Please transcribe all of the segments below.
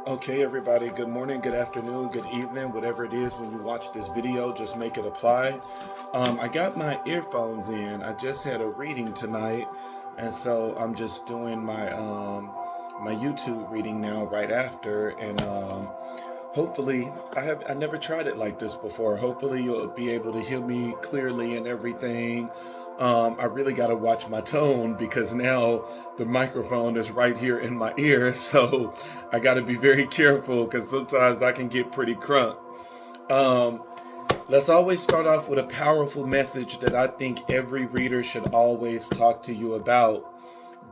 Okay, everybody, good morning, good afternoon, good evening, whatever it is when you watch this video, just make it apply. I got my earphones in. I just had a reading tonight, and so I'm just doing my YouTube reading now right after, and hopefully I never tried it like this before. Hopefully you'll be able to hear me clearly and everything. I really got to watch my tone because now the microphone is right here in my ear, so I got to be very careful because sometimes I can get pretty crunk. Um, let's always start off with a powerful message that I think every reader should always talk to you about.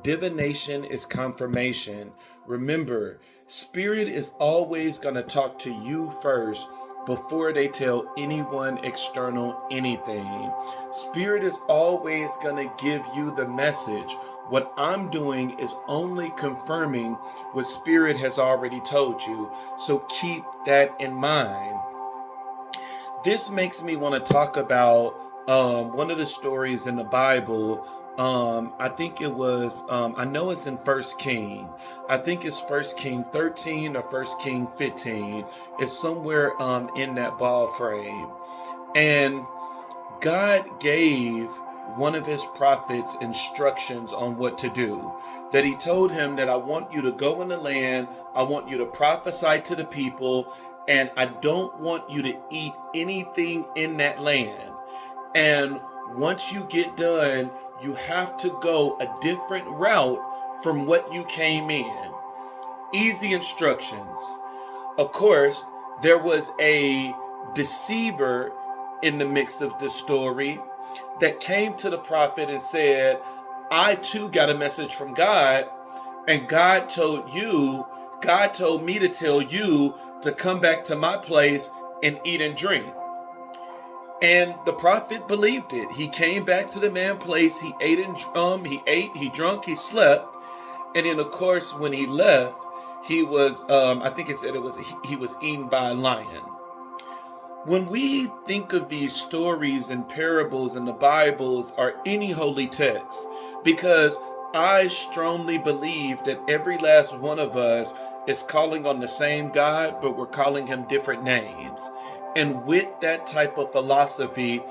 Divination is confirmation. Remember, spirit is always going to talk to you first before they tell anyone external anything. Spirit is always going to give you the message. What I'm doing is only confirming what Spirit has already told you. So keep that in mind. This makes me want to talk about one of the stories in the Bible. I think it was, I know it's in First King. I think it's First King 13 or First King 15. It's somewhere in that ball frame. And God gave one of his prophets instructions on what to do. That he told him that I want you to go in the land, I want you to prophesy to the people, and I don't want you to eat anything in that land. And once you get done, you have to go a different route from what you came in. Easy instructions. Of course, there was a deceiver in the mix of the story that came to the prophet and said, I too got a message from God, and God told me to tell you to come back to my place and eat and drink. And the prophet believed it. He came back to the man's place. He drunk, he slept, and then of course when he left, he was I think it said it was he was eaten by a lion. When we think of these stories and parables in the Bibles or any holy text, because I strongly believe that every last one of us is calling on the same God, but we're calling him different names. And with that type of philosophy,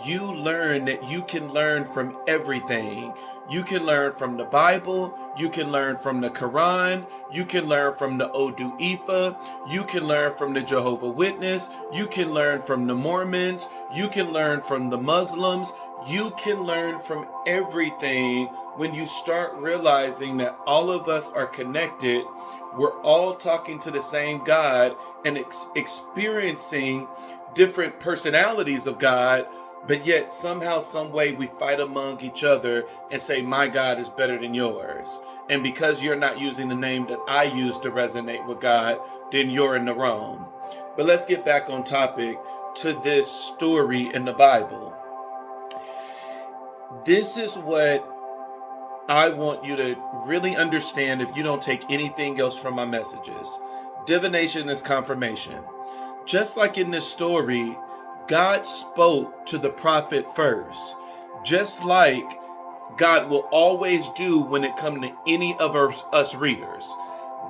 you learn that you can learn from everything. You can learn from the Bible, you can learn from the Quran, you can learn from the Odu Ifa, you can learn from the Jehovah Witness, you can learn from the Mormons, you can learn from the Muslims, you can learn from everything when you start realizing that all of us are connected. We're all talking to the same God and experiencing different personalities of God, but yet somehow, some way we fight among each other and say, my God is better than yours. And because you're not using the name that I use to resonate with God, then you're in the wrong. But let's get back on topic to this story in the Bible. This is what I want you to really understand if you don't take anything else from my messages. Divination is confirmation. Just like in this story, God spoke to the prophet first. Just like God will always do when it comes to any of us readers.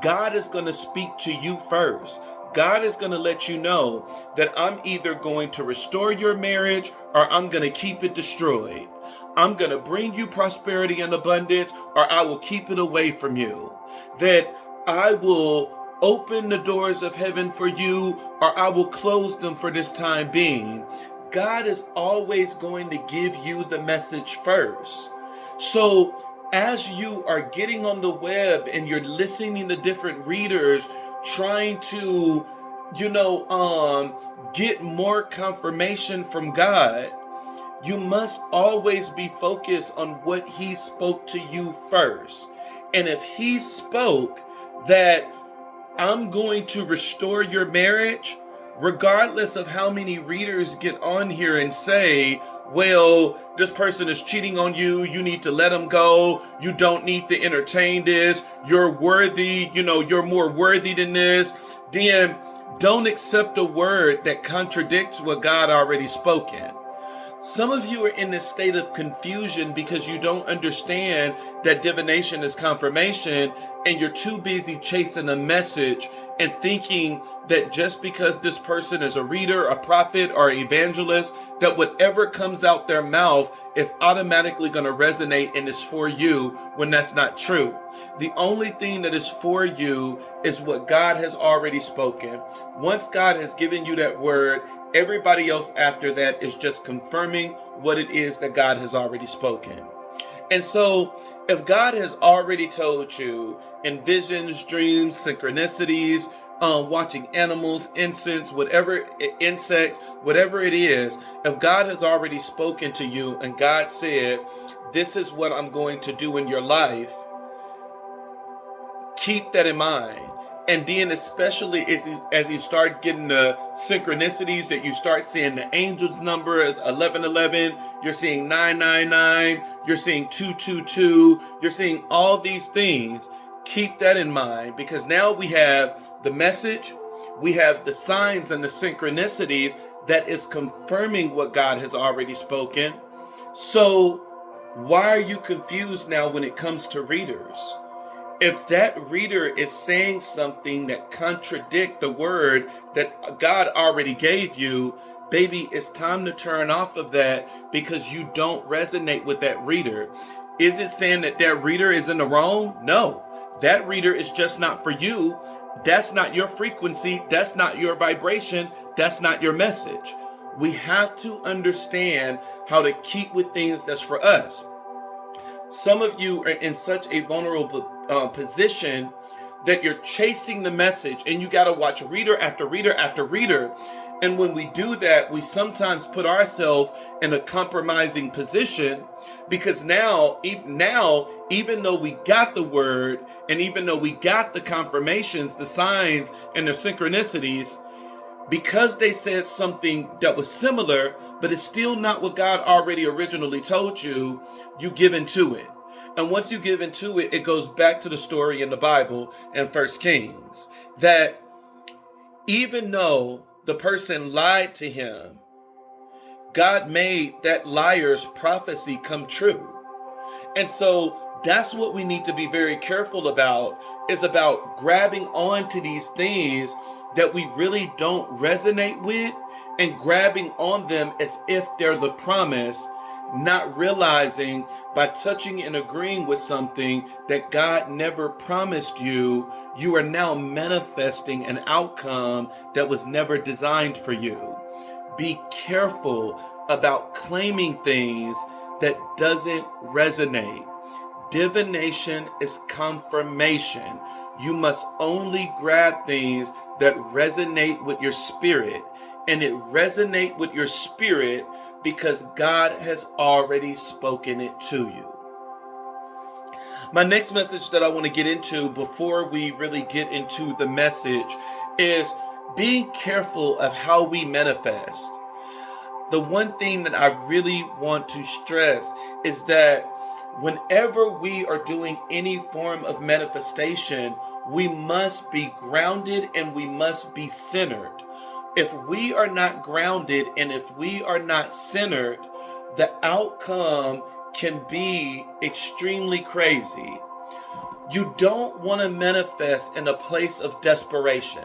God is going to speak to you first. God is going to let you know that I'm either going to restore your marriage or I'm going to keep it destroyed. I'm going to bring you prosperity and abundance or I will keep it away from you. That I will open the doors of heaven for you or I will close them for this time being. God is always going to give you the message first. So as you are getting on the web and you're listening to different readers trying to, get more confirmation from God, you must always be focused on what he spoke to you first. And if he spoke that I'm going to restore your marriage, regardless of how many readers get on here and say, well, this person is cheating on you, you need to let them go, you don't need to entertain this, you're worthy, you're more worthy than this, then don't accept a word that contradicts what God already spoken. Some of you are in this state of confusion because you don't understand that divination is confirmation, and you're too busy chasing a message and thinking that just because this person is a reader, a prophet, or evangelist, that whatever comes out their mouth is automatically going to resonate and is for you, when that's not true. The only thing that is for you is what God has already spoken. Once God has given you that word, everybody else after that is just confirming what it is that God has already spoken. And so, if God has already told you in visions, dreams, synchronicities, watching animals, insects, whatever it is, if God has already spoken to you and God said, this is what I'm going to do in your life, keep that in mind. And then especially as you start getting the synchronicities, that you start seeing the angels number as 1111, you're seeing 999, you're seeing 222, you're seeing all these things. Keep that in mind, because now we have the message, we have the signs and the synchronicities that is confirming what God has already spoken. So why are you confused now when it comes to readers? If that reader is saying something that contradicts the word that God already gave you, baby, it's time to turn off of that, because you don't resonate with that reader. Is it saying that that reader is in the wrong? No, that reader is just not for you. That's not your frequency. That's not your vibration. That's not your message. We have to understand how to keep with things that's for us. Some of you are in such a vulnerable position that you're chasing the message, and you got to watch reader after reader after reader. And when we do that, we sometimes put ourselves in a compromising position, because now, even though we got the word, and even though we got the confirmations, the signs, and the synchronicities, because they said something that was similar, but it's still not what God already originally told you, you give into it. And once you give into it, it goes back to the story in the Bible in 1 Kings, that even though the person lied to him, God made that liar's prophecy come true. And so that's what we need to be very careful about, is about grabbing onto these things that we really don't resonate with, and grabbing on them as if they're the promise, not realizing by touching and agreeing with something that God never promised you, you are now manifesting an outcome that was never designed for you. Be careful about claiming things that doesn't resonate. Divination is confirmation. You must only grab things that resonate with your spirit, and it resonate with your spirit because God has already spoken it to you. My next message that I want to get into before we really get into the message is being careful of how we manifest. The one thing that I really want to stress is that whenever we are doing any form of manifestation, we must be grounded and we must be centered. If we are not grounded and if we are not centered, the outcome can be extremely crazy. You don't want to manifest in a place of desperation,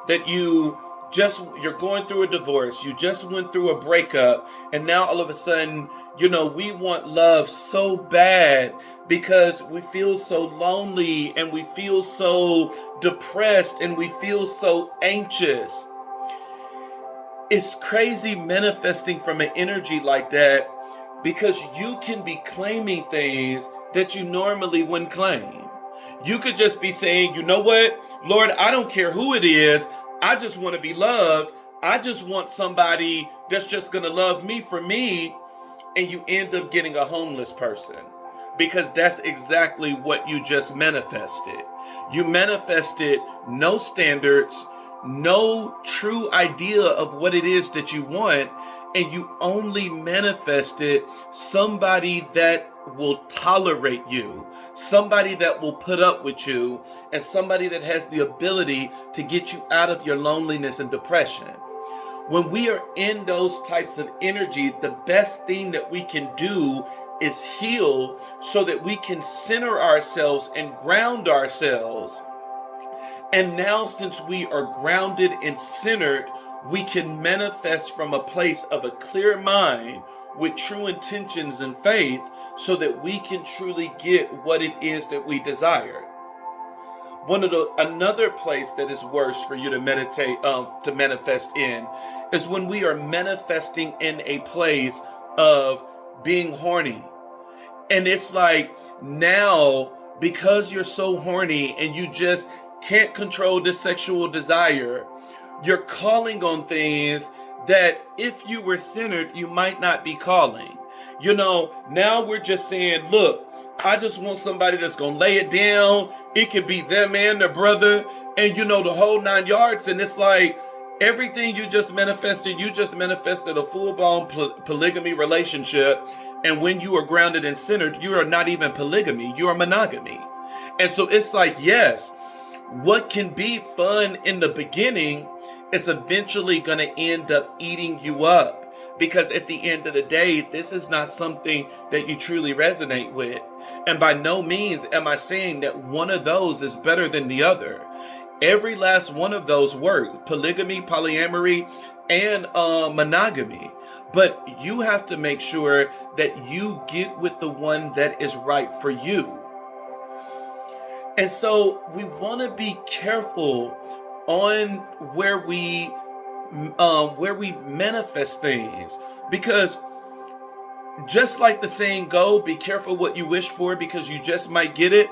that you're going through a divorce, you just went through a breakup, and now all of a sudden, we want love so bad because we feel so lonely and we feel so depressed and we feel so anxious. It's crazy manifesting from an energy like that, because you can be claiming things that you normally wouldn't claim. You could just be saying, you know what, Lord, I don't care who it is. I just want to be loved. I just want somebody that's just going to love me for me. And you end up getting a homeless person, because that's exactly what you just manifested. You manifested no standards, no true idea of what it is that you want, and you only manifested somebody that will tolerate you, somebody that will put up with you, and somebody that has the ability to get you out of your loneliness and depression. When we are in those types of energy, the best thing that we can do is heal so that we can center ourselves and ground ourselves. And now, since we are grounded and centered, we can manifest from a place of a clear mind with true intentions and faith so that we can truly get what it is that we desire. Another place that is worse for you to to manifest in is when we are manifesting in a place of being horny. And it's like now, because you're so horny and you just can't control this sexual desire, you're calling on things that if you were centered, you might not be calling. Now we're just saying, look, I just want somebody that's going to lay it down. It could be them and their brother and, the whole 9 yards. And it's like everything you just manifested a full-blown polygamy relationship. And when you are grounded and centered, you are not even polygamy, you are monogamy. And so it's like, yes, what can be fun in the beginning is eventually going to end up eating you up. Because at the end of the day, this is not something that you truly resonate with. And by no means am I saying that one of those is better than the other. Every last one of those work: polygamy, polyamory, and monogamy. But you have to make sure that you get with the one that is right for you. And so we want to be careful on where we manifest things, because just like the saying go, be careful what you wish for because you just might get it.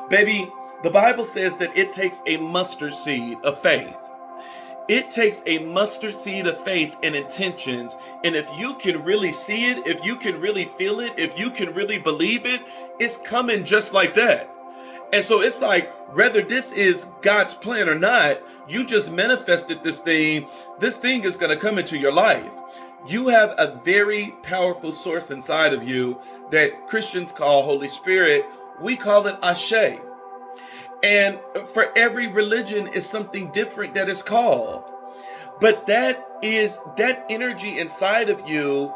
Baby, the Bible says that it takes a mustard seed of faith. It takes a mustard seed of faith and intentions. And if you can really see it, if you can really feel it, if you can really believe it, it's coming just like that. And so it's like, whether this is God's plan or not, you just manifested this thing. This thing is going to come into your life. You have a very powerful source inside of you that Christians call Holy Spirit. We call it Ashe. And for every religion is something different that is called. But that energy inside of you.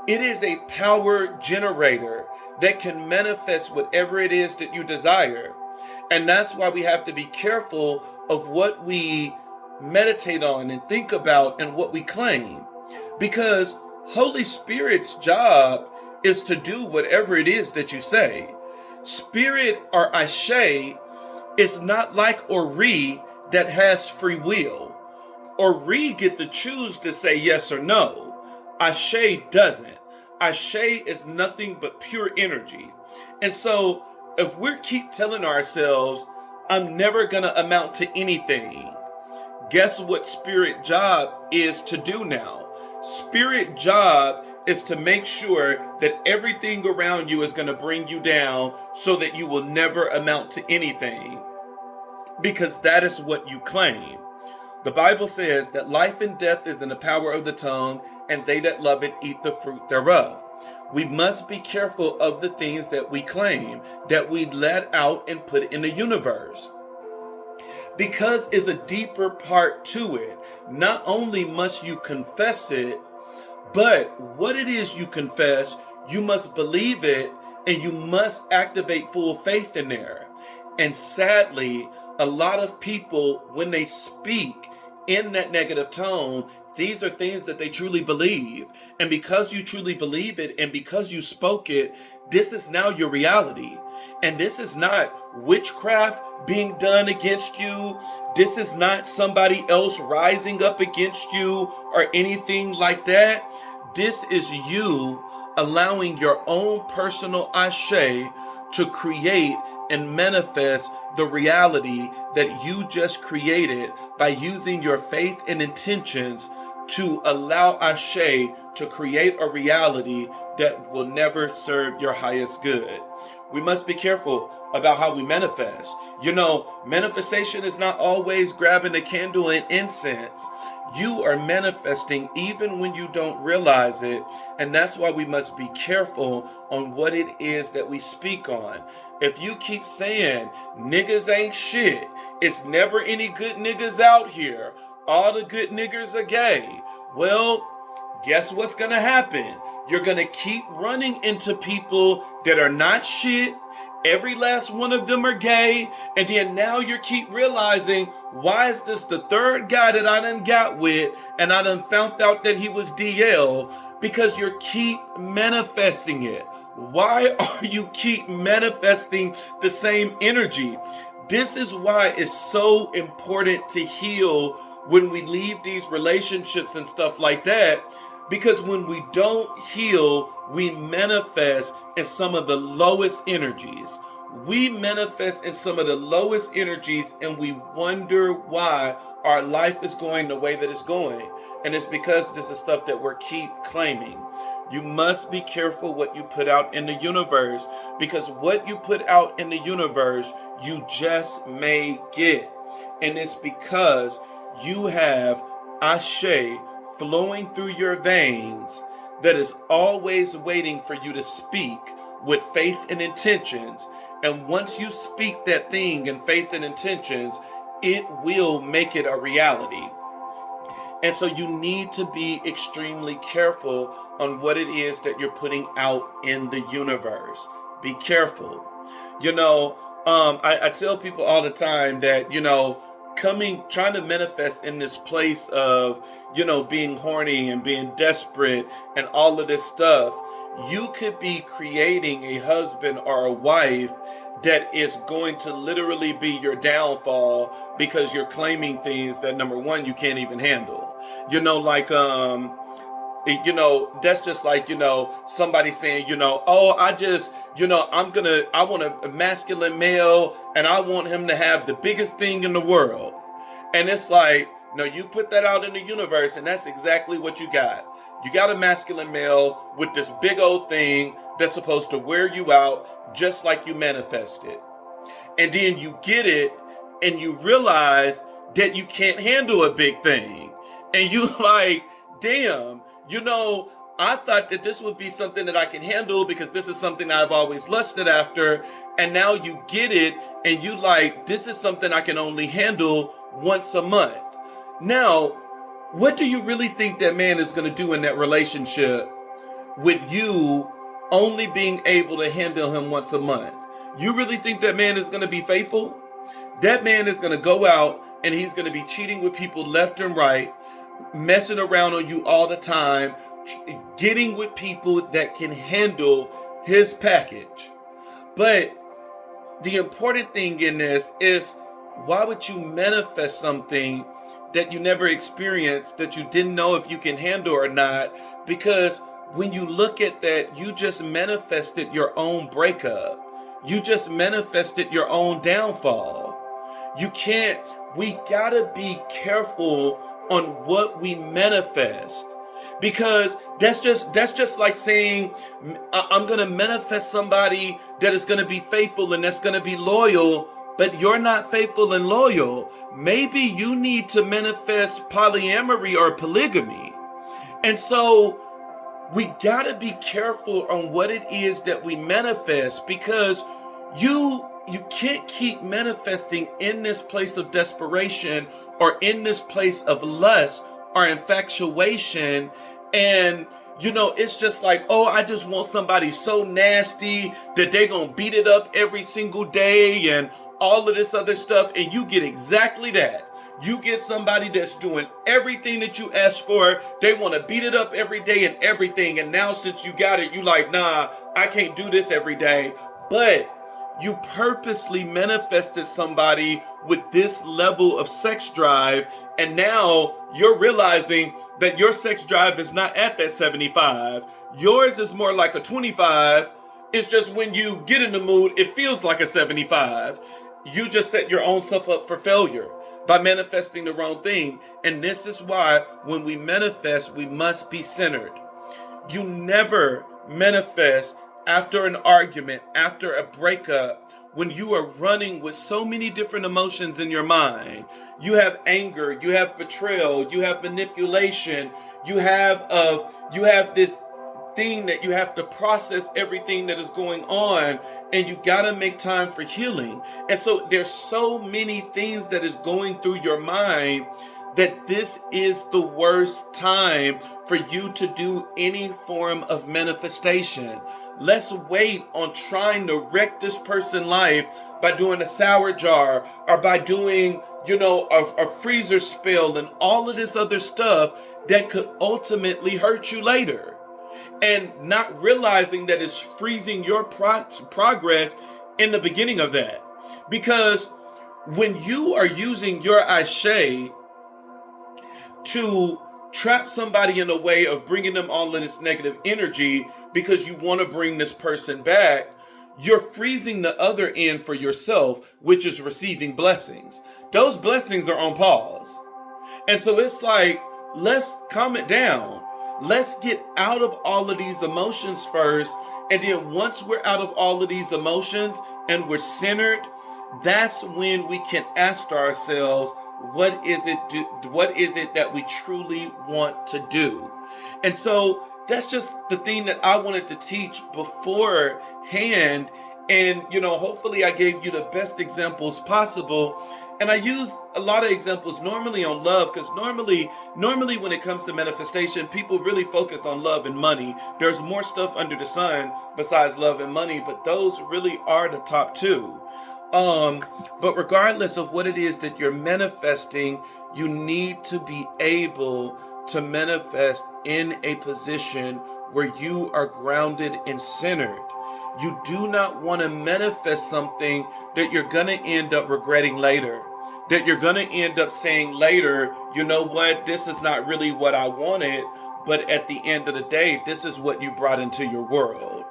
It is a power generator that can manifest whatever it is that you desire. And that's why we have to be careful of what we meditate on and think about and what we claim. Because Holy Spirit's job is to do whatever it is that you say. Spirit or Ashe is not like Ori that has free will. Ori get to choose to say yes or no. Ashe doesn't. Ashe is nothing but pure energy. And so if we keep telling ourselves, I'm never going to amount to anything, guess what Spirit job is to do now? Spirit job is to make sure that everything around you is going to bring you down so that you will never amount to anything. Because that is what you claim. The Bible says that life and death is in the power of the tongue, and they that love it eat the fruit thereof. We must be careful of the things that we claim, that we let out and put in the universe. Because it's a deeper part to it. Not only must you confess it, but what it is you confess, you must believe it, and you must activate full faith in there. And sadly, a lot of people, when they speak in that negative tone, these are things that they truly believe. And because you truly believe it and because you spoke it, this is now your reality. And this is not witchcraft being done against you. This is not somebody else rising up against you or anything like that. This is you allowing your own personal Ashe to create and manifest the reality that you just created by using your faith and intentions to allow Ashe to create a reality that will never serve your highest good. We must be careful about how we manifest. Manifestation is not always grabbing a candle and incense. You are manifesting even when you don't realize it. And that's why we must be careful on what it is that we speak on. If you keep saying niggas ain't shit, it's never any good niggas out here, All the good niggers are gay. Well, guess what's going to happen? You're going to keep running into people that are not shit. Every last one of them are gay. And then now you keep realizing, why is this the third guy that I done got with and I done found out that he was DL? Because you keep manifesting it. Why are you keep manifesting the same energy? This is why it's so important to heal when we leave these relationships and stuff like that. Because when we don't heal, we manifest in some of the lowest energies. We manifest in some of the lowest energies and we wonder why our life is going the way that it's going. And it's because this is stuff that we keep claiming. You must be careful what you put out in the universe, because what you put out in the universe, you just may get. And it's because you have Ashe flowing through your veins that is always waiting for you to speak with faith and intentions. And once you speak that thing in faith and intentions, it will make it a reality. And so you need to be extremely careful on what it is that you're putting out in the universe. Be careful. I tell people all the time that, trying to manifest in this place of, being horny and being desperate and all of this stuff, you could be creating a husband or a wife that is going to literally be your downfall, because you're claiming things that, number one, you can't even handle. That's just like, somebody saying, oh, I want a masculine male and I want him to have the biggest thing in the world. And it's like, no, you put that out in the universe and that's exactly what you got. You got a masculine male with this big old thing that's supposed to wear you out just like you manifested. And then you get it and you realize that you can't handle a big thing. And you like, damn, I thought that this would be something that I can handle because this is something I've always lusted after. And now you get it and you like, this is something I can only handle once a month. Now, what do you really think that man is going to do in that relationship with you only being able to handle him once a month? You really think that man is going to be faithful? That man is going to go out and he's going to be cheating with people left and right, messing around on you all the time, getting with people that can handle his package. But the important thing in this is, why would you manifest something that you never experienced, that you didn't know if you can handle or not? Because when you look at that, you just manifested your own breakup. You just manifested your own downfall. We gotta be careful on what we manifest, because that's just like saying, I'm gonna manifest somebody that is gonna be faithful and that's gonna be loyal, but you're not faithful and loyal. Maybe you need to manifest polyamory or polygamy. And so we gotta be careful on what it is that we manifest, because you can't keep manifesting in this place of desperation or in this place of lust or infatuation. And it's just like, oh, I just want somebody so nasty that they gonna beat it up every single day and all of this other stuff. And you get exactly that. You get somebody that's doing everything that you asked for. They want to beat it up every day and everything. And now since you got it, you like, nah, I can't do this every day. But you purposely manifested somebody with this level of sex drive. And now you're realizing that your sex drive is not at that 75. Yours is more like a 25. It's just when you get in the mood, it feels like a 75. You just set your own self up for failure by manifesting the wrong thing. And this is why when we manifest, we must be centered. You never manifest after an argument, after a breakup, when you are running with so many different emotions in your mind. You have anger, you have betrayal, you have manipulation, you have this thing that you have to process everything that is going on, and you got to make time for healing. And so there's so many things that is going through your mind that this is the worst time for you to do any form of manifestation. Let's wait on trying to wreck this person's life by doing a sour jar or by doing, a freezer spill and all of this other stuff that could ultimately hurt you later. And not realizing that it's freezing your progress in the beginning of that. Because when you are using your ashe to trap somebody in a way of bringing them all of this negative energy because you want to bring this person back, you're freezing the other end for yourself, which is receiving blessings. Those blessings are on pause. And so it's like, let's calm it down. Let's get out of all of these emotions first. And then once we're out of all of these emotions and we're centered, that's when we can ask ourselves, what is it that we truly want to do? And so that's just the thing that I wanted to teach beforehand. And, hopefully I gave you the best examples possible. And I use a lot of examples normally on love, because normally when it comes to manifestation, people really focus on love and money. There's more stuff under the sun besides love and money, but those really are the top two. But regardless of what it is that you're manifesting, you need to be able to manifest in a position where you are grounded and centered. You do not want to manifest something that you're going to end up regretting later. That you're going to end up saying later, you know what, this is not really what I wanted, but at the end of the day, this is what you brought into your world.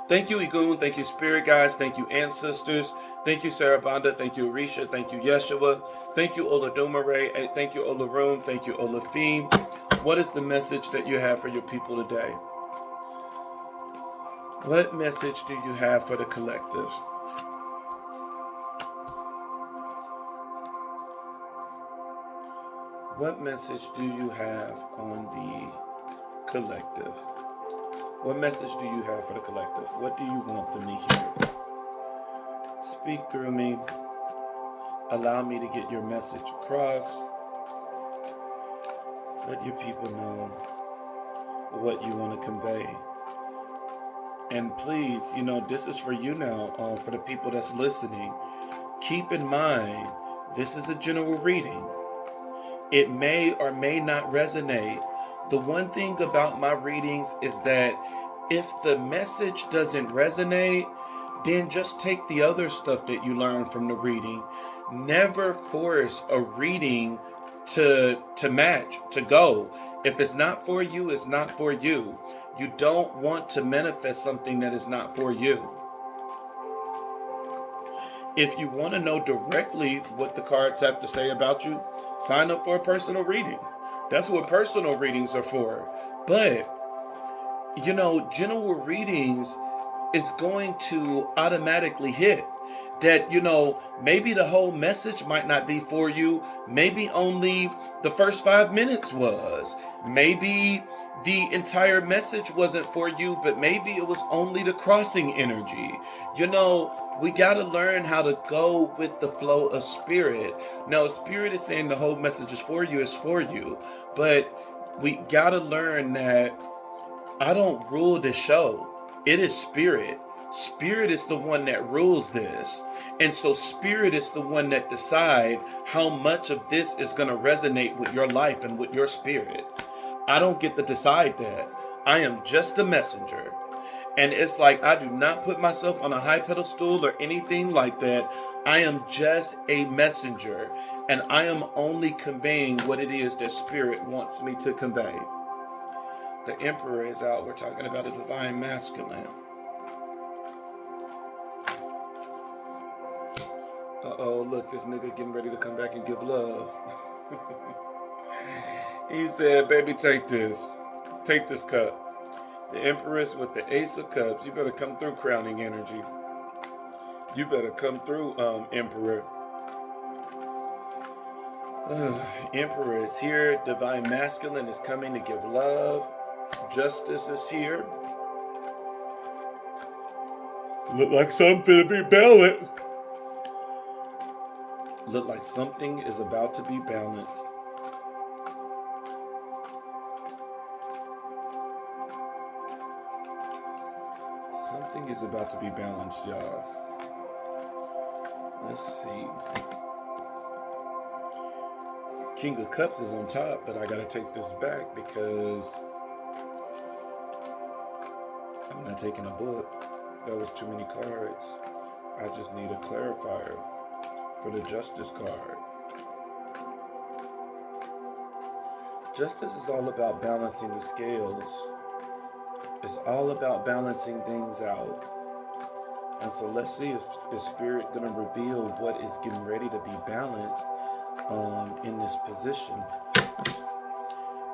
Thank you, Igun. Thank you, Spirit Guides. Thank you, Ancestors. Thank you, Sarabanda. Thank you, Arisha. Thank you, Yeshua. Thank you, Oladumare. Thank you, Olarum. Thank you, Olafim. What is the message that you have for your people today? What message do you have for the collective? What message do you have on the collective? What message do you have for the collective? What do you want them to hear? Speak through me. Allow me to get your message across. Let your people know what you want to convey. And please, this is for you now, for the people that's listening. Keep in mind, this is a general reading. It may or may not resonate. The one thing about my readings is that if the message doesn't resonate, then just take the other stuff that you learn from the reading. Never force a reading to match, to go. If it's not for you, it's not for you. You don't want to manifest something that is not for you. If you want to know directly what the cards have to say about you, sign up for a personal reading. That's what personal readings are for. But, general readings is going to automatically hit. That, maybe the whole message might not be for you. Maybe only the first 5 minutes was. Maybe the entire message wasn't for you, but maybe it was only the crossing energy. We got to learn how to go with the flow of spirit. Now, spirit is saying the whole message is for you, it's for you. But we got to learn that I don't rule the show. It is spirit. Spirit is the one that rules this. And so spirit is the one that decides how much of this is going to resonate with your life and with your spirit. I don't get to decide that. I am just a messenger. And it's like I do not put myself on a high pedestal or anything like that. I am just a messenger. And I am only conveying what it is that spirit wants me to convey. The Emperor is out. We're talking about a divine masculine. Uh-oh, look, this nigga getting ready to come back and give love. He said, baby, take this. Take this cup. The Empress with the Ace of Cups. You better come through, crowning energy. You better come through, Emperor. Emperor is here. Divine masculine is coming to give love. Justice is here. Look like something to be balanced. Look like something is about to be balanced. Something is about to be balanced, y'all. Let's see. King of Cups is on top, but I gotta take this back because I'm not taking a book. That was too many cards. I just need a clarifier for the Justice card. Justice is all about balancing the scales. It's all about balancing things out. And so let's see if Spirit going to reveal what is getting ready to be balanced in this position.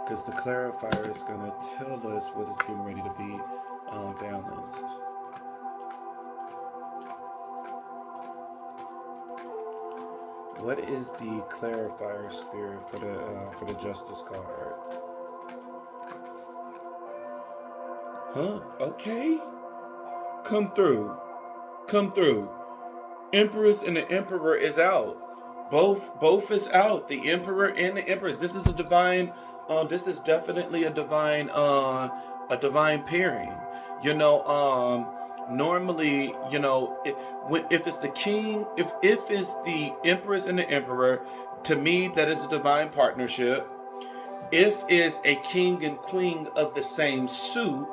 Because the clarifier is going to tell us what is getting ready to be balanced. What is the clarifier, Spirit, for the Justice card? Huh? Okay. Come through. Come through. Empress and the Emperor is out. Both is out. The Emperor and the Empress. This is a divine. This is definitely a divine pairing. Normally, if it's the king, if it's the Empress and the Emperor, to me that is a divine partnership. If it's a king and queen of the same suit,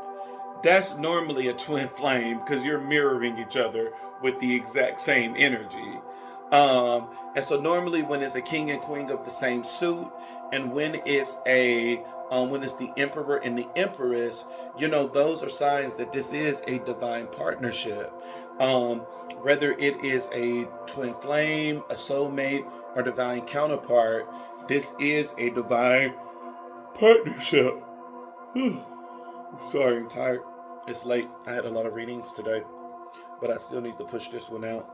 that's normally a twin flame because you're mirroring each other with the exact same energy. And so normally when it's a king and queen of the same suit, and when it's the Emperor and the Empress, those are signs that this is a divine partnership. Whether it is a twin flame, a soulmate, or divine counterpart, this is a divine partnership. Sorry, I'm tired. It's late. I had a lot of readings today, but I still need to push this one out.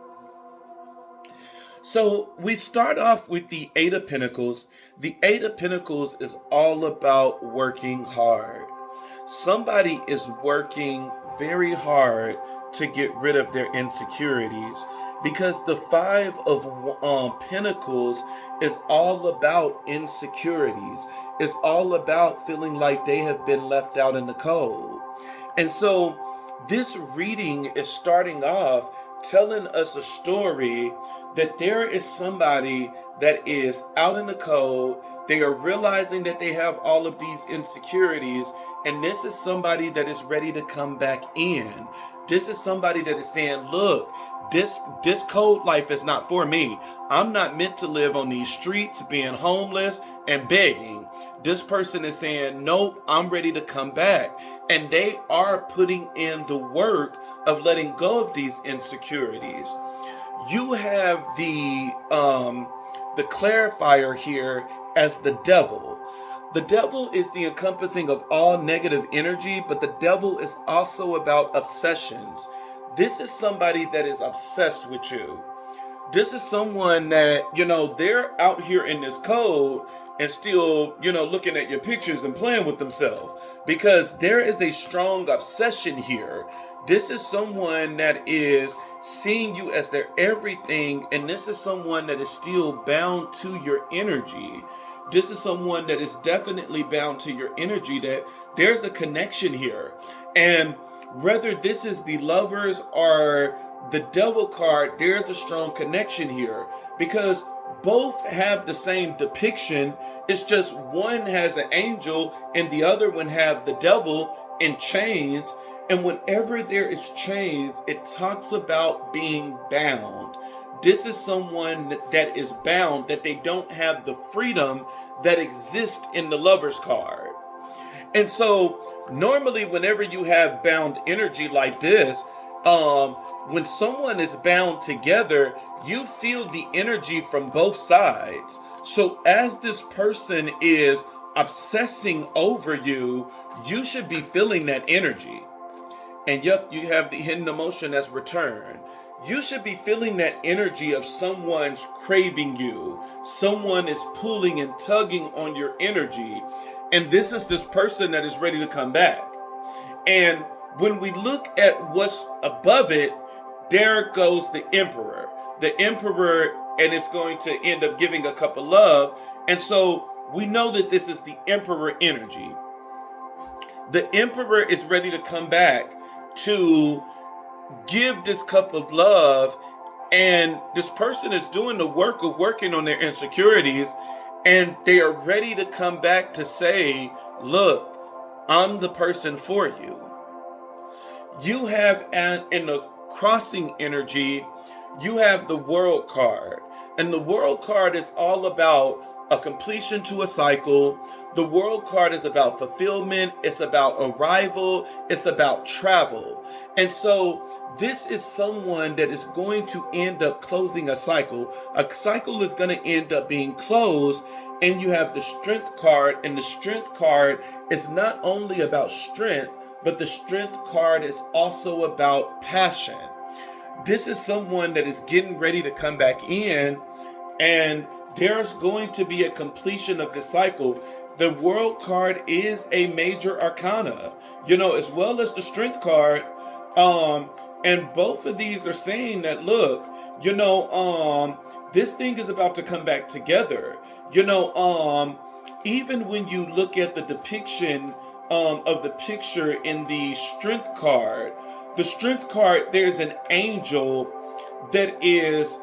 So we start off with the Eight of Pentacles. The Eight of Pentacles is all about working hard. Somebody is working very hard to get rid of their insecurities, because the Five of Pentacles is all about insecurities. It's all about feeling like they have been left out in the cold. And so this reading is starting off telling us a story that there is somebody that is out in the cold. They are realizing that they have all of these insecurities, and this is somebody that is ready to come back in. This is somebody that is saying, look, this cold life is not for me. I'm not meant to live on these streets being homeless and begging. This person is saying, nope, I'm ready to come back. And they are putting in the work of letting go of these insecurities. You have the clarifier here as the devil. The devil is the encompassing of all negative energy, but the devil is also about obsessions. This is somebody that is obsessed with you. This is someone that, they're out here in this cold and still, looking at your pictures and playing with themselves, because there is a strong obsession here. This is someone that is seeing you as their everything, and this is someone that is still bound to your energy. This is someone that is definitely bound to your energy, that there's a connection here. And whether this is the Lovers or the Devil card, there's a strong connection here, because both have the same depiction. It's just one has an angel and the other one have the devil in chains. And whenever there is chains, it talks about being bound. This is someone that is bound, that they don't have the freedom that exists in the Lovers card. And so normally whenever you have bound energy like this, when someone is bound together, you feel the energy from both sides. So as this person is obsessing over you, you should be feeling that energy. And yep, you have the hidden emotion as return. You should be feeling that energy of someone's craving you. Someone is pulling and tugging on your energy. And this is this person that is ready to come back. And when we look at what's above it, there goes the Emperor. The Emperor and it's going to end up giving a cup of love. And so we know that this is the Emperor energy. The Emperor is ready to come back to give this cup of love, and this person is doing the work of working on their insecurities, and they are ready to come back to say, look, I'm the person for you. You have in the crossing energy, you have the world card. And the world card is all about a completion to a cycle. The world card is about fulfillment. It's about arrival. It's about travel. And so this is someone that is going to end up closing a cycle. A cycle is going to end up being closed. And you have the strength card. And the strength card is not only about strength, but the strength card is also about passion. This is someone that is getting ready to come back in, and there's going to be a completion of the cycle. The world card is a major arcana, as well as the strength card. And both of these are saying that, look, this thing is about to come back together. Even when you look at the depiction of the picture in the strength card, there's an angel that is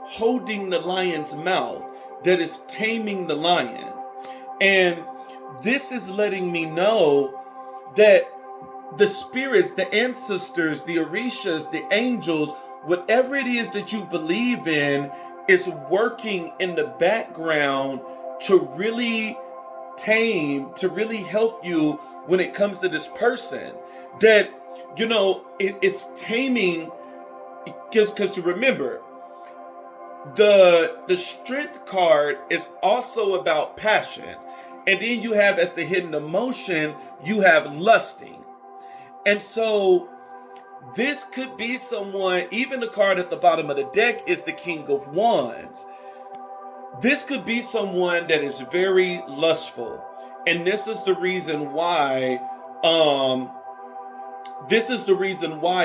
holding the lion's mouth, that is taming the lion. And this is letting me know that the spirits, the ancestors, the orishas, the angels, whatever it is that you believe in, is working in the background to really tame, to really help you when it comes to this person. That, it's taming, because remember, the strength card is also about passion. And then you have, as the hidden emotion, you have lusting. And so this could be someone, even the card at the bottom of the deck is the King of Wands. This could be someone that is very lustful. And this is the reason why,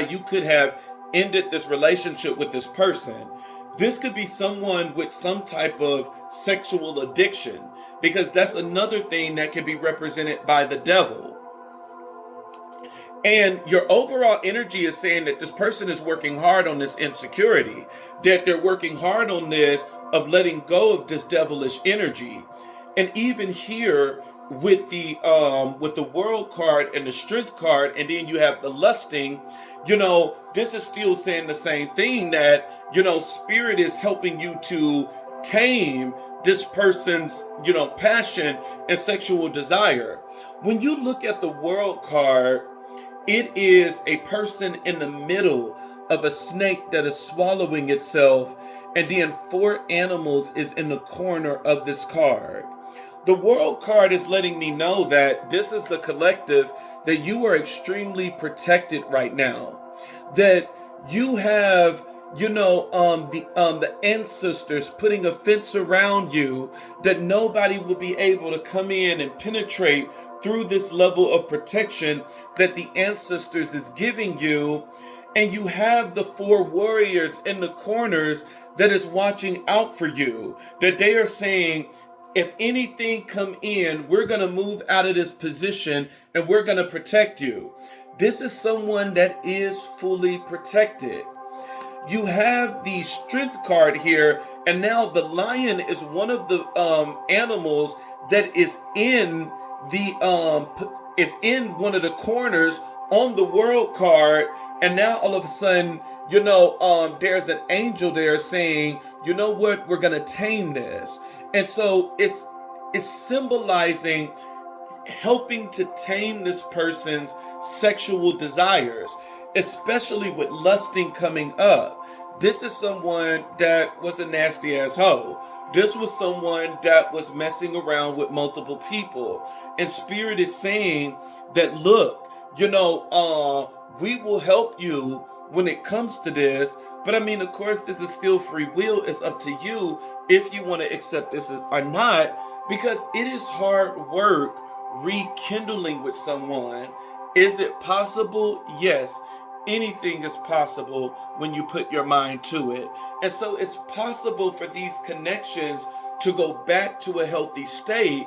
you could have ended this relationship with this person. This could be someone with some type of sexual addiction, because that's another thing that can be represented by the devil. And your overall energy is saying that this person is working hard on this insecurity, that they're working hard on this of letting go of this devilish energy. And even here with the world card and the strength card, and then you have the lusting, this is still saying the same thing, that, spirit is helping you to tame this person's, passion and sexual desire. When you look at the world card, it is a person in the middle of a snake that is swallowing itself, and then 4 animals is in the corner of this card. The world card is letting me know that this is the collective, that you are extremely protected right now. That you have, the ancestors putting a fence around you, that nobody will be able to come in and penetrate through this level of protection that the ancestors is giving you. And you have the 4 warriors in the corners that is watching out for you, that they are saying, if anything come in, we're going to move out of this position and we're going to protect you. This is someone that is fully protected. You have the strength card here, and now the lion is one of the animals that is in one of the corners on the world card. And now all of a sudden, there's an angel there saying, you know what, we're going to tame this. And so it's symbolizing helping to tame this person's sexual desires, especially with lusting coming up. This is someone that was a nasty ass hoe. This was someone that was messing around with multiple people. And Spirit is saying that, look, we will help you when it comes to this. But I mean, of course, this is still free will. It's up to you if you want to accept this or not, because it is hard work rekindling with someone. Is it possible? Yes. anything is possible when you put your mind to it. And so it's possible for these connections to go back to a healthy state,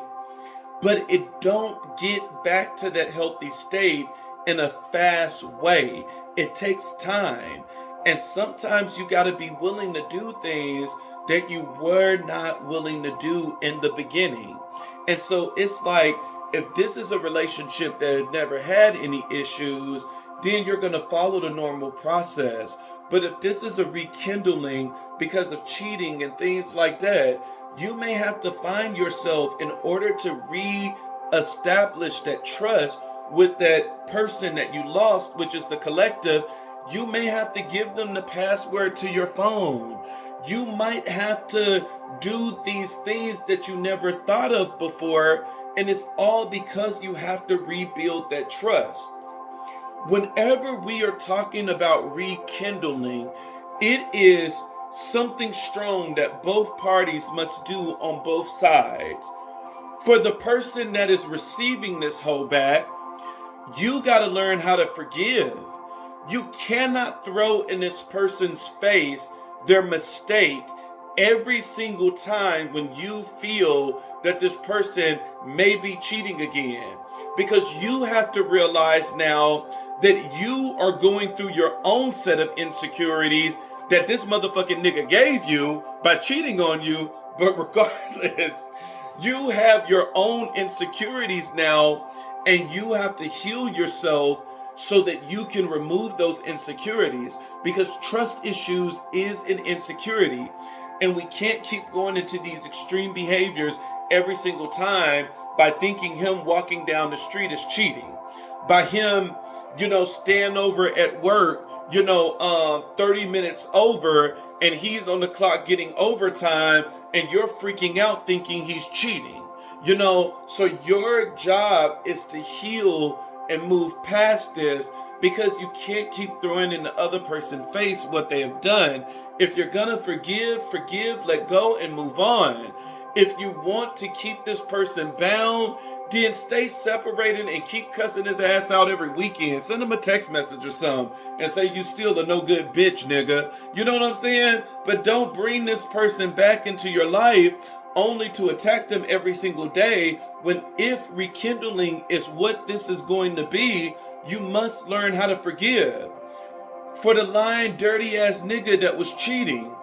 but it don't get back to that healthy state in a fast way. It takes time. And sometimes you got to be willing to do things that you were not willing to do in the beginning. And so it's like, if this is a relationship that never had any issues, then you're going to follow the normal process. But if this is a rekindling because of cheating and things like that, you may have to find yourself, in order to re-establish that trust with that person that you lost, which is the collective, you may have to give them the password to your phone. You might have to do these things that you never thought of before, and it's all because you have to rebuild that trust. Whenever we are talking about rekindling, it is something strong that both parties must do on both sides. For the person that is receiving this holdback, you got to learn how to forgive. You cannot throw in this person's face their mistake every single time when you feel that this person may be cheating again. Because you have to realize now that you are going through your own set of insecurities that this motherfucking nigga gave you by cheating on you. But regardless, you have your own insecurities now, and you have to heal yourself so that you can remove those insecurities, because trust issues is an insecurity. And we can't keep going into these extreme behaviors every single time by thinking him walking down the street is cheating. By him, staying over at work, 30 minutes over, and he's on the clock getting overtime, and you're freaking out thinking he's cheating. So your job is to heal and move past this, because you can't keep throwing in the other person's face what they have done. If you're gonna forgive, let go, and move on. If you want to keep this person bound, then stay separated and keep cussing his ass out every weekend. Send him a text message or something and say you still a no good bitch, nigga. You know what I'm saying? But don't bring this person back into your life only to attack them every single day, when if rekindling is what this is going to be, you must learn how to forgive. For the lying, dirty ass nigga that was cheating,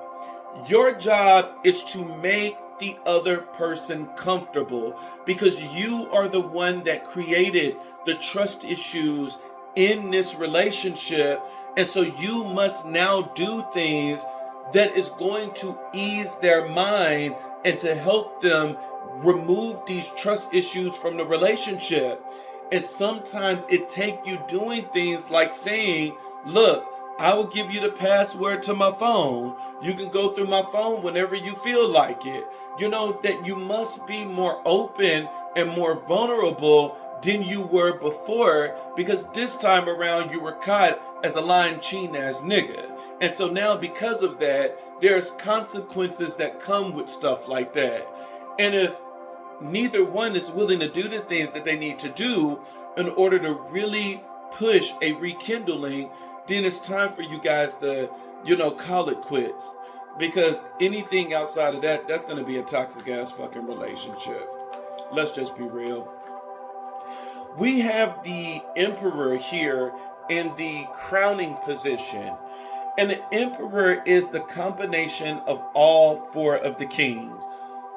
your job is to make the other person comfortable, because you are the one that created the trust issues in this relationship. And so you must now do things that is going to ease their mind and to help them remove these trust issues from the relationship. And sometimes it takes you doing things like saying, look, I will give you the password to my phone. You can go through my phone whenever you feel like it. That you must be more open and more vulnerable than you were before, because this time around you were caught as a lying, cheating ass nigga. And so now, because of that, there's consequences that come with stuff like that. And if neither one is willing to do the things that they need to do in order to really push a rekindling, then it's time for you guys to, call it quits. Because anything outside of that, that's going to be a toxic ass fucking relationship. Let's just be real. We have the Emperor here in the crowning position. And the Emperor is the combination of all four of the kings.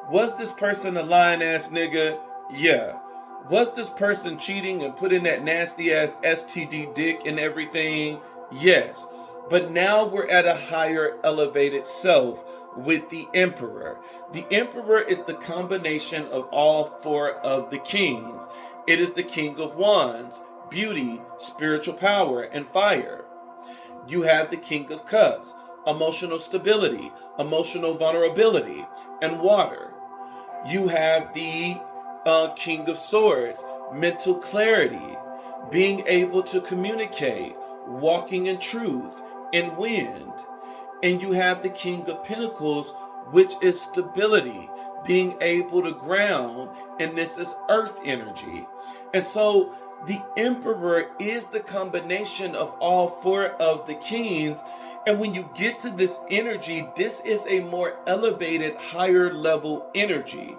Was this person a lying ass nigga? Yeah. Was this person cheating and putting that nasty ass STD dick and everything? Yes. But now we're at a higher elevated self with the Emperor. The Emperor is the combination of all four of the kings. It is the King of Wands, beauty, spiritual power, and fire. You have the King of Cups, emotional stability, emotional vulnerability, and water. You have the King of Swords, mental clarity, being able to communicate, walking in truth, and wind. And you have the King of Pentacles, which is stability, being able to ground, and this is earth energy. And so The emperor is the combination of all four of the kings. And when you get to this energy, this is a more elevated, higher level energy.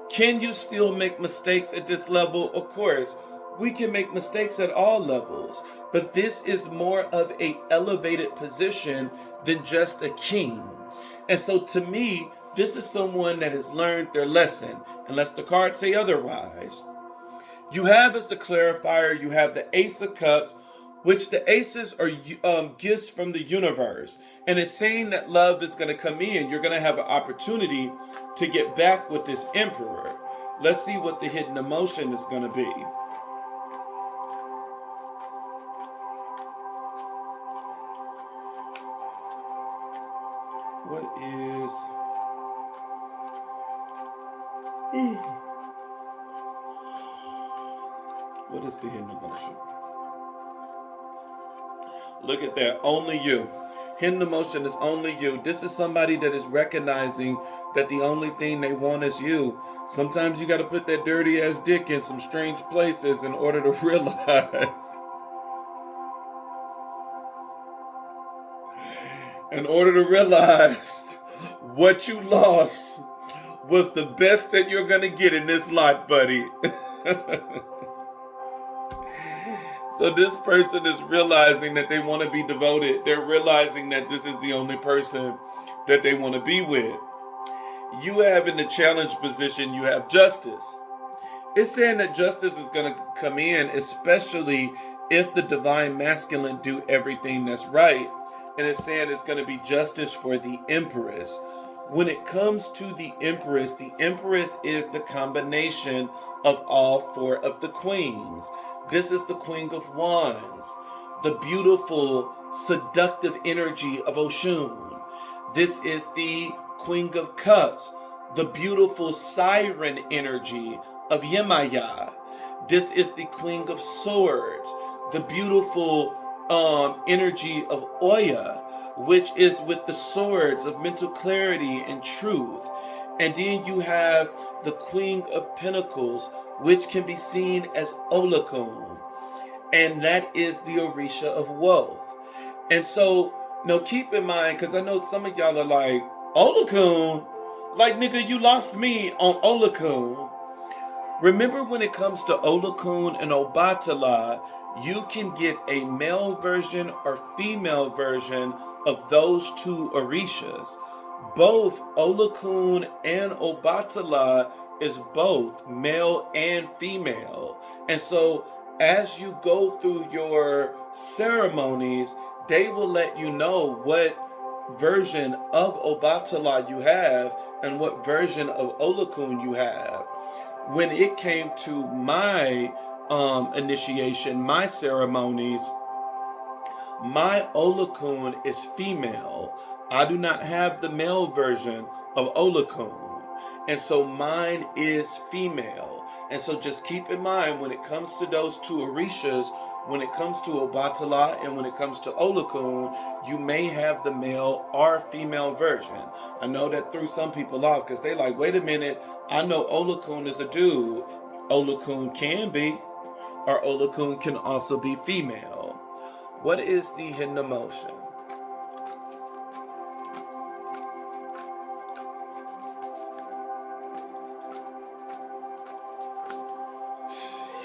Can you still make mistakes at this level? Of course. We can make mistakes at all levels, but this is more of a elevated position than just a king. And so to me, this is someone that has learned their lesson, unless the cards say otherwise. You have as the clarifier, you have the Ace of Cups, which the aces are gifts from the universe. And it's saying that love is going to come in. You're going to have an opportunity to get back with this emperor. Let's see what the hidden emotion is going to be. What is... What is the hidden emotion? Look at that. Only you. Hidden emotion is only you. This is somebody that is recognizing that the only thing they want is you. Sometimes you got to put that dirty ass dick in some strange places in order to realize. In order to realize what you lost was the best that you're going to get in this life, buddy. So this person is realizing that they want to be devoted. They're realizing that this is the only person that they want to be with. You have in the challenge position, you have justice. It's saying that justice is going to come in, especially if the divine masculine do everything that's right. And it's saying it's going to be justice for the empress. When it comes to the empress is the combination of all four of the queens. This is the Queen of Wands, the beautiful, seductive energy of Oshun. This is the Queen of Cups, the beautiful siren energy of Yemaya. This is the Queen of Swords, the beautiful energy of Oya, which is with the swords of mental clarity and truth. And then you have the Queen of Pentacles, which can be seen as Olakun. And that is the Orisha of wealth. And so, now keep in mind, because I know some of y'all are like, Olakun? Like, nigga, you lost me on Olakun. Remember, when it comes to Olakun and Obatala, you can get a male version or female version of those two Orishas. Both Olakun and Obatala is both male and female. And so as you go through your ceremonies, they will let you know what version of Obatala you have and what version of Olakun you have. When it came to my initiation, my ceremonies, my Olakun is female. I do not have the male version of Olakun. And so mine is female. And so just keep in mind, when it comes to those two Orishas, when it comes to Obatala and when it comes to Olakun, you may have the male or female version. I know that threw some people off because they like, wait a minute, I know Olakun is a dude. Olakun can be, or Olakun can also be female. What is the hidden emotion?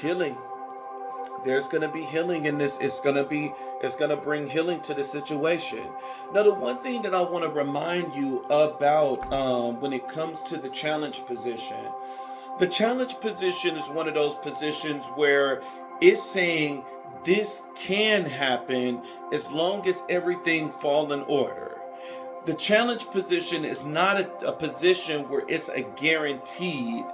Healing. There's going to be healing in this. It's going to bring healing to the situation. Now, the one thing that I want to remind you about when it comes to the challenge position, the challenge position is one of those positions where it's saying this can happen as long as everything fall in order. The challenge position is not a position where it's a guaranteed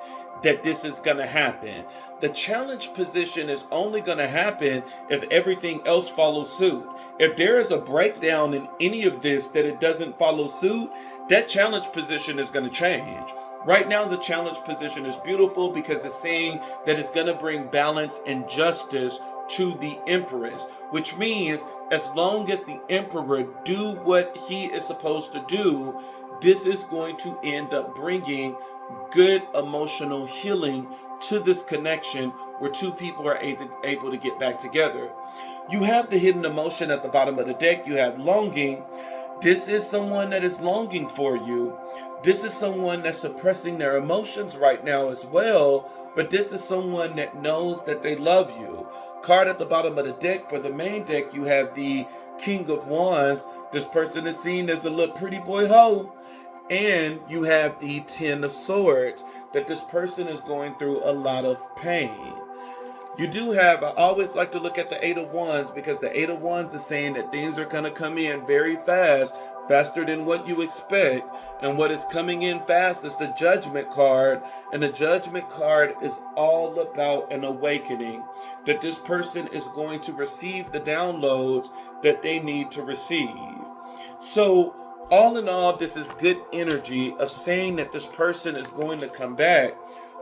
that this is going to happen. The challenge position is only going to happen if everything else follows suit. If there is a breakdown in any of this that it doesn't follow suit, that challenge position is going to change. Right now, the challenge position is beautiful because it's saying that it's going to bring balance and justice to the empress, which means as long as the emperor do what he is supposed to do, this is going to end up bringing good emotional healing to this connection where two people are able to get back together. You have the hidden emotion at the bottom of the deck. You have longing. This is someone that is longing for you. This is someone that's suppressing their emotions right now as well, but this is someone that knows that they love you. Card at the bottom of the deck. For the main deck, you have the King of Wands. This person is seen as a little pretty boy hoe. And you have the Ten of Swords, that this person is going through a lot of pain. You do have, I always like to look at the Eight of Wands, because the Eight of Wands is saying that things are going to come in very fast, faster than what you expect. And what is coming in fast is the Judgment card. And the Judgment card is all about an awakening, that this person is going to receive the downloads that they need to receive. So all in all, this is good energy of saying that this person is going to come back.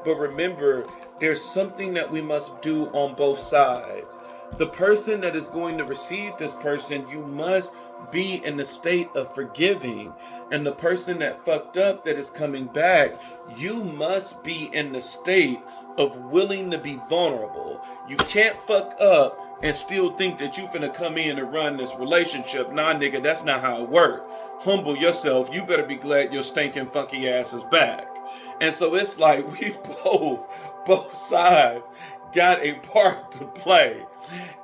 But remember, there's something that we must do on both sides. The person that is going to receive this person, you must be in the state of forgiving. And the person that fucked up that is coming back, you must be in the state of willing to be vulnerable. You can't fuck up and still think that you finna come in and run this relationship. Nah, nigga, that's not how it works. Humble yourself. You better be glad your stinking funky ass is back. And so it's like we both sides got a part to play.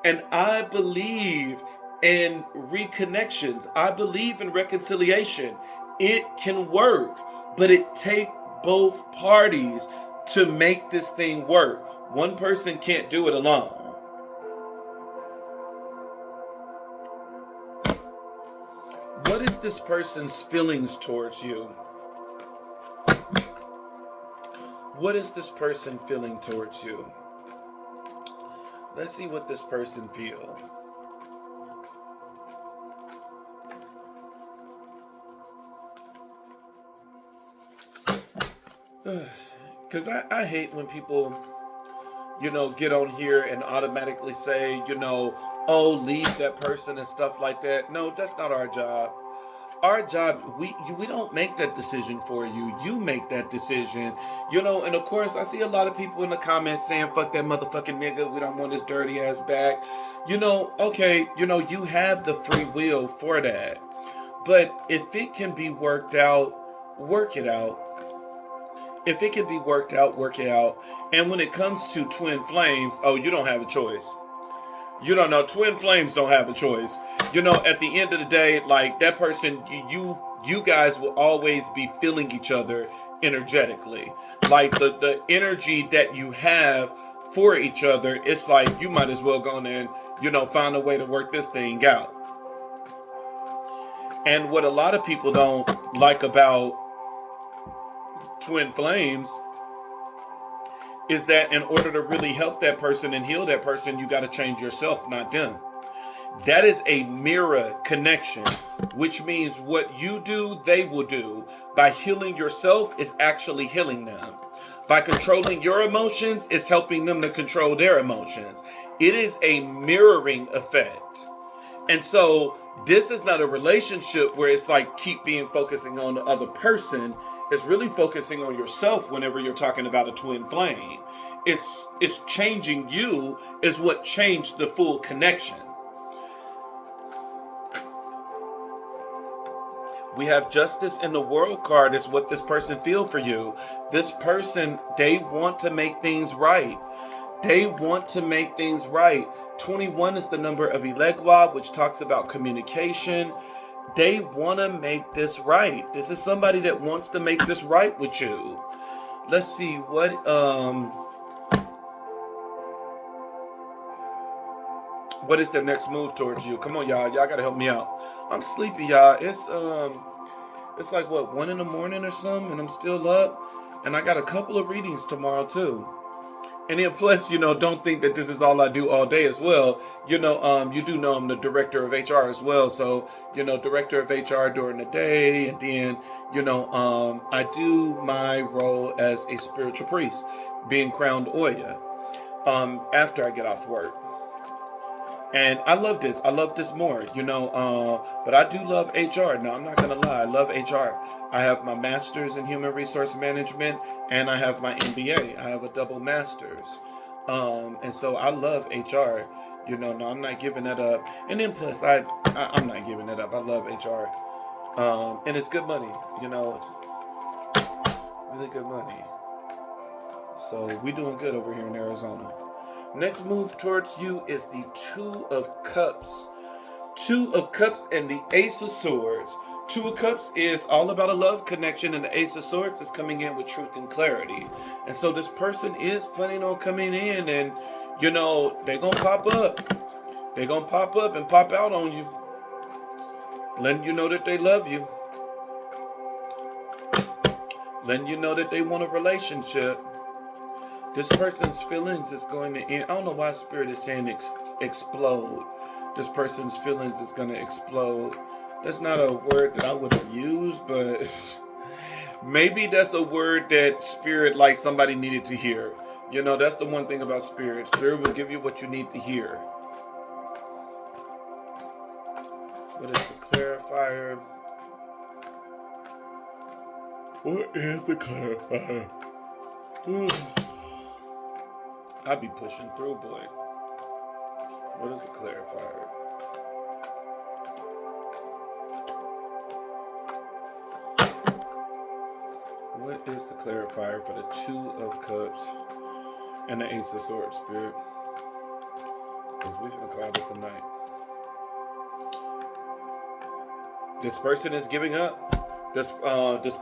And I believe in reconnections. I believe in reconciliation. It can work, but it takes both parties to make this thing work. One person can't do it alone. What is this person's feelings towards you? What is this person feeling towards you? Let's see what this person feels. Because I hate when people, get on here and automatically say, oh, leave that person and stuff like that. No, that's not our job. Our job, we don't make that decision for you. You make that decision. And of course, I see a lot of people in the comments saying, fuck that motherfucking nigga. We don't want his dirty ass back. Okay, you have the free will for that. But if it can be worked out, work it out. If it can be worked out, work it out. And when it comes to twin flames, oh, you don't have a choice. You don't know. Twin flames don't have a choice. At the end of the day, like that person, you guys will always be feeling each other energetically. Like the energy that you have for each other, it's like you might as well go in and, find a way to work this thing out. And what a lot of people don't like about twin flames is that in order to really help that person and heal that person, you got to change yourself, not them. That is a mirror connection, which means what you do, they will do. By healing yourself, is actually healing them. By controlling your emotions, it's helping them to control their emotions. It is a mirroring effect. And so this is not a relationship where it's like keep focusing on the other person. It's really focusing on yourself whenever you're talking about a twin flame. It's changing you is what changed the full connection. We have justice in the world card is what this person feels for you. This person, they want to make things right. They want to make things right. 21 is the number of Elegua, which talks about communication. They want to make this right. This is somebody that wants to make this right with you. Let's see what is their next move towards you? Come on, y'all. Y'all gotta help me out. I'm sleepy, y'all. It's like 1 a.m. or something, and I'm still up. And I got a couple of readings tomorrow too. And then plus, don't think that this is all I do all day as well. You do know I'm the director of HR as well. So, director of HR during the day. And then, I do my role as a spiritual priest, being crowned Oya, after I get off work. And I love this. I love this more, but I do love HR. Now, I'm not going to lie. I love HR. I have my master's in human resource management and I have my MBA. I have a double master's. And so I love HR. No, I'm not giving that up. And then plus, I'm not giving that up. I love HR. And it's good money, really good money. So we doing good over here in Arizona. Next move towards you is the Two of Cups. Two of Cups and the Ace of Swords. Two of Cups is all about a love connection, and the Ace of Swords is coming in with truth and clarity. And so this person is planning on coming in, and they're going to pop up. They're going to pop up and pop out on you, letting you know that they love you, letting you know that they want a relationship. This person's feelings is going to end. I don't know why Spirit is saying explode. This person's feelings is going to explode. That's not a word that I would have used, but maybe that's a word that Spirit, like somebody needed to hear. That's the one thing about Spirit. Spirit will give you what you need to hear. What is the clarifier? What is the clarifier? I be pushing through, boy. What is the clarifier? What is the clarifier for the Two of Cups and the Ace of Swords, Spirit? Because we're going to call this a night. This person is giving up. This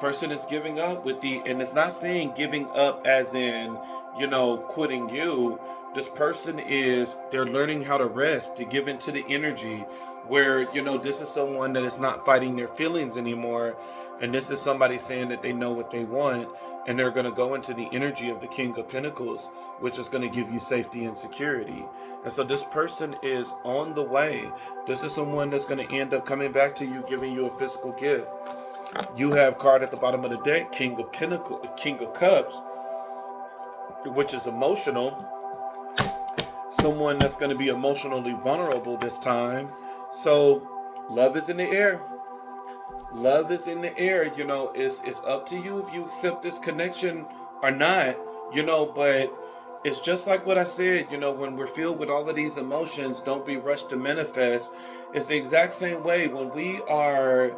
person is giving up and it's not saying giving up as in, quitting you. This person they're learning how to rest, to give into the energy where, this is someone that is not fighting their feelings anymore. And this is somebody saying that they know what they want, and they're going to go into the energy of the King of Pentacles, which is going to give you safety and security. And so this person is on the way. This is someone that's going to end up coming back to you, giving you a physical gift. You have card at the bottom of the deck, King of Pentacles, King of Cups, which is emotional. Someone that's going to be emotionally vulnerable this time. So love is in the air. Love is in the air. It's up to you if you accept this connection or not, but it's just like what I said, when we're filled with all of these emotions, don't be rushed to manifest. It's the exact same way when we are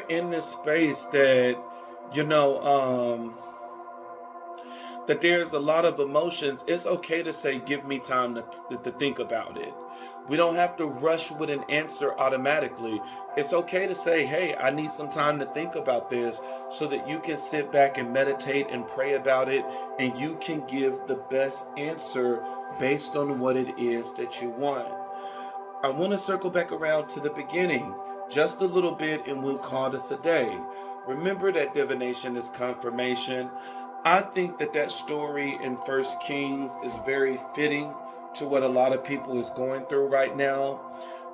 in this space that, that there's a lot of emotions. It's okay to say, give me time to think about it. We don't have to rush with an answer automatically. It's okay to say, hey, I need some time to think about this, so that you can sit back and meditate and pray about it, and you can give the best answer based on what it is that you want. I want to circle back around to the beginning just a little bit, and we'll call this a day. Remember that divination is confirmation. I think that story in 1 Kings is very fitting to what a lot of people is going through right now.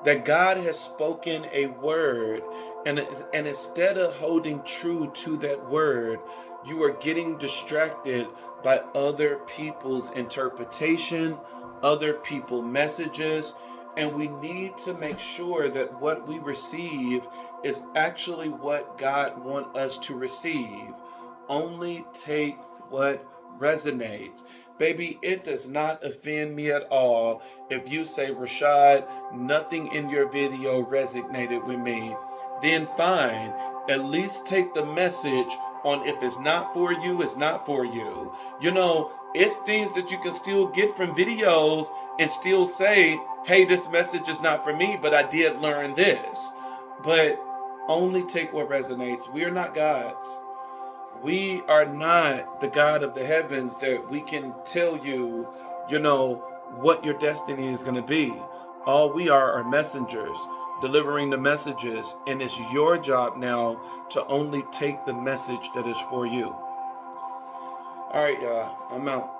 That God has spoken a word, and instead of holding true to that word, you are getting distracted by other people's interpretation, other people's messages, and we need to make sure that what we receive is actually what God wants us to receive. Only take what resonates. Baby, it does not offend me at all if you say, Rashad, nothing in your video resonated with me. Then fine, at least take the message on if it's not for you, it's not for you. It's things that you can still get from videos and still say, hey, this message is not for me, but I did learn this. But only take what resonates. We are not gods. We are not the God of the heavens that we can tell you, what your destiny is going to be. All we are messengers delivering the messages, and it's your job now to only take the message that is for you. All right, y'all, I'm out.